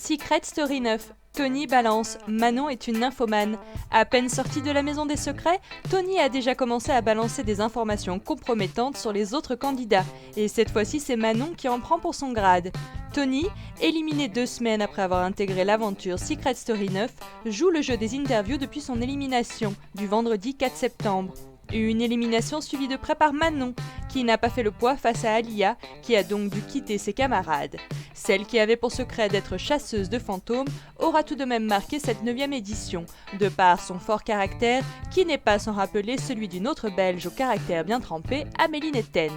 Secret Story 9. Tony balance, Manon est une nymphomane. À peine sortie de la maison des secrets, Tony a déjà commencé à balancer des informations compromettantes sur les autres candidats. Et cette fois-ci, c'est Manon qui en prend pour son grade. Tony, éliminé 2 semaines après avoir intégré l'aventure Secret Story 9, joue le jeu des interviews depuis son élimination, du vendredi 4 septembre. Une élimination suivie de près par Manon, qui n'a pas fait le poids face à Alia, qui a donc dû quitter ses camarades. Celle qui avait pour secret d'être chasseuse de fantômes aura tout de même marqué cette 9e édition, de par son fort caractère, qui n'est pas sans rappeler celui d'une autre Belge au caractère bien trempé, Amélie Netten.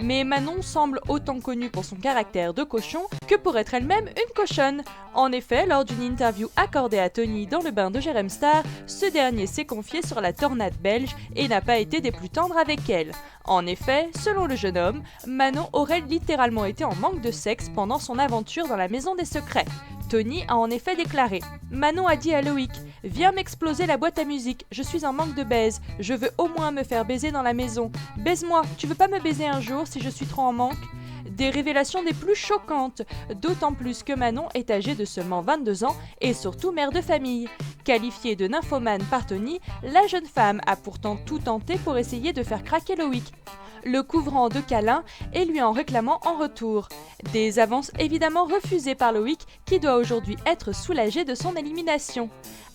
Mais Manon semble autant connue pour son caractère de cochon que pour être elle-même une cochonne. En effet, lors d'une interview accordée à Tony dans le bain de Jérém Star, ce dernier s'est confié sur la tornade belge et n'a pas été des plus tendres avec elle. En effet, selon le jeune homme, Manon aurait littéralement été en manque de sexe pendant son aventure dans la maison des secrets. Tony a en effet déclaré « Manon a dit à Loïc « Viens m'exploser la boîte à musique, je suis en manque de baise, je veux au moins me faire baiser dans la maison. Baise-moi, tu veux pas me baiser un jour si je suis trop en manque ?» Des révélations des plus choquantes, d'autant plus que Manon est âgée de seulement 22 ans et surtout mère de famille. Qualifiée de nymphomane par Tony, la jeune femme a pourtant tout tenté pour essayer de faire craquer Loïc, le couvrant de câlins et lui en réclamant en retour. Des avances évidemment refusées par Loïc qui doit aujourd'hui être soulagé de son élimination.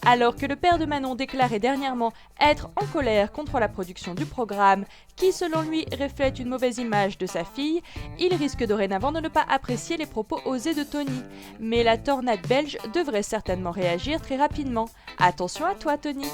Alors que le père de Manon déclarait dernièrement être en colère contre la production du programme, qui selon lui reflète une mauvaise image de sa fille, il risque dorénavant de ne pas apprécier les propos osés de Tony. Mais la tornade belge devrait certainement réagir très rapidement. Attention à toi, Tony!